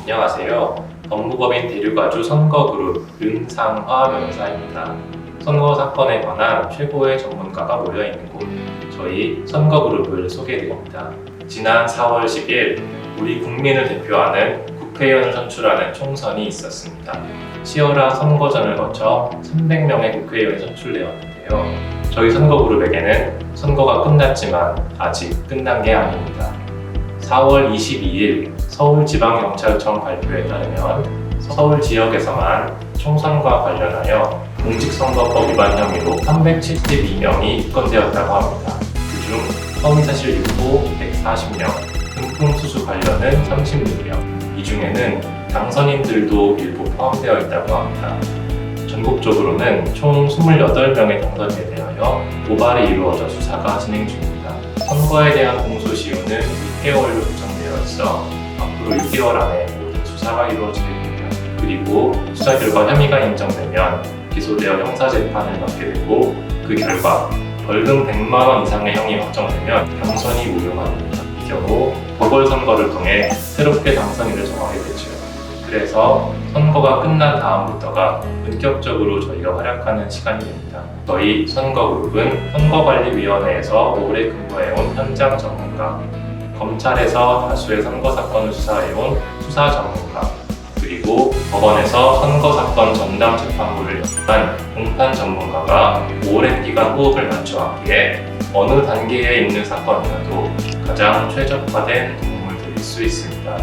안녕하세요. 법무법인 대류가주 선거그룹 윤상화 변호사입니다. 선거 사건에 관한 최고의 전문가가 모여있는 곳, 저희 선거그룹을 소개해드립니다. 지난 4월 10일 우리 국민을 대표하는 국회의원을 선출하는 총선이 있었습니다. 치열한 선거전을 거쳐 300명의 국회의원이 선출되었는데요. 저희 선거그룹에게는 선거가 끝났지만 아직 끝난 게 아닙니다. 4월 22일 서울지방경찰청 발표에 따르면 서울 지역에서만 총선과 관련하여 공직선거법 위반 혐의로 372명이 입건되었다고 합니다. 그중 허위사실 유포 140명, 금품 수수 관련은 36명, 이 중에는 당선인들도 일부 포함되어 있다고 합니다. 전국적으로는 총 28명의 당선인에 대하여 고발이 이루어져 수사가 진행 중입니다. 선거에 대한 공소시효는 6개월로 규정되어 있어 앞으로 6개월 안에 모든 수사가 이루어지게 됩니다. 그리고 수사 결과 혐의가 인정되면 기소되어 형사재판을 받게 되고 그 결과 벌금 100만 원 이상의 형이 확정되면 경선이 무효가 됩니다. 이 경우 보궐선거를 통해 새롭게 당선인을 정하게 되죠. 그래서 선거가 끝난 다음부터가 본격적으로 저희가 활약하는 시간이 됩니다. 저희 선거그룹은 선거관리위원회에서 오래 근무해온 현장 전문가, 검찰에서 다수의 선거 사건을 수사해온 수사 전문가, 그리고 법원에서 선거 사건 전담 재판부를 연구한 공판 전문가가 오랜 기간 호흡을 맞춰왔기에 어느 단계에 있는 사건이라도 가장 최적화된 도움을 드릴 수 있습니다.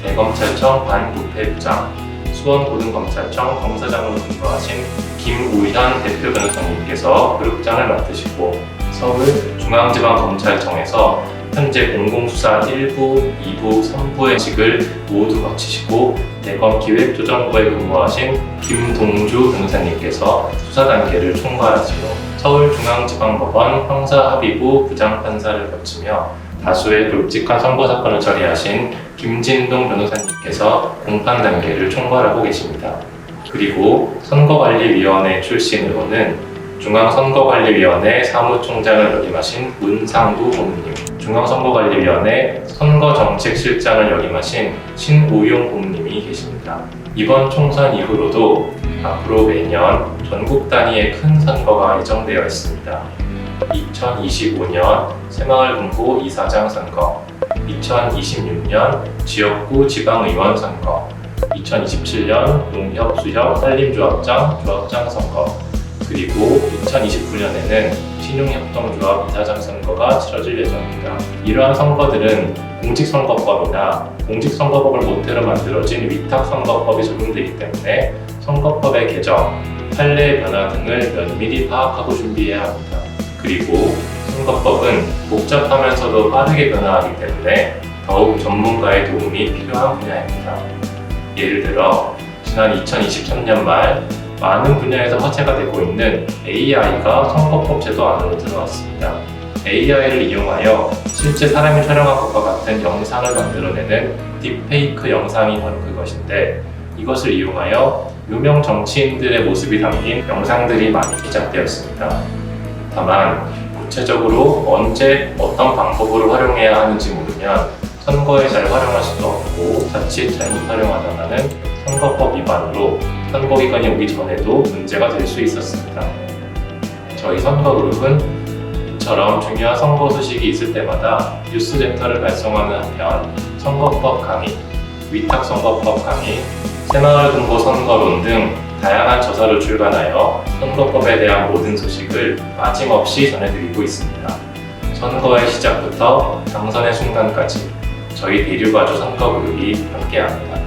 대검찰청 반부패부장, 수원고등검찰청 검사장으로 근무하신 김우현 대표 변호사님께서 그룹장을 맡으시고 서울중앙지방검찰청에서 현재 공공수사 1부, 2부, 3부의 직을 모두 거치시고 대검 기획조정부에 근무하신 김동주 변호사님께서 수사 단계를 총괄하시고 서울중앙지방법원 형사합의부 부장판사를 거치며 다수의 굵직한 선거 사건을 처리하신 김진동 변호사님께서 공판 단계를 총괄하고 계십니다. 그리고 선거관리위원회 출신으로는 중앙선거관리위원회 사무총장을 역임하신 문상두 고문님, 중앙선거관리위원회 선거정책실장을 역임하신 신우용 고문님이 계십니다. 이번 총선 이후로도 앞으로 매년 전국 단위의 큰 선거가 예정되어 있습니다. 2025년 새마을금고 이사장 선거, 2026년 지역구 지방의원 선거, 2027년 농협, 수협, 산림조합장, 조합장 선거, 그리고 2029년에는 신용협동조합 이사장 선거가 치러질 예정입니다. 이러한 선거들은 공직선거법이나 공직선거법을 모태로 만들어진 위탁선거법이 적용되기 때문에 선거법의 개정, 판례의 변화 등을 면밀히 파악하고 준비해야 합니다. 그리고 선거법은 복잡하면서도 빠르게 변화하기 때문에 더욱 전문가의 도움이 필요한 분야입니다. 예를 들어 지난 2023년 말 많은 분야에서 화제가 되고 있는 AI가 선거법 제도 안으로 들어왔습니다. AI를 이용하여 실제 사람이 촬영한 것과 같은 영상을 만들어내는 딥페이크 영상이 바로 그것인데, 이것을 이용하여 유명 정치인들의 모습이 담긴 영상들이 많이 제작되었습니다. 다만 구체적으로 언제 어떤 방법으로 활용해야 하는지 모르면 선거에 잘 활용할 수도 없고 자칫 잘못 활용하다가는 선거법 위반으로 선거기간이 오기 전에도 문제가 될 수 있었습니다. 저희 선거그룹은 이처럼 중요한 선거 소식이 있을 때마다 뉴스레터를 발송하는 한편 선거법 강의, 위탁선거법 강의, 새마을금고 선거론 등 다양한 저서를 출간하여 선거법에 대한 모든 소식을 빠짐없이 전해드리고 있습니다. 선거의 시작부터 당선의 순간까지 저희 대류가주 선거그룹이 함께합니다.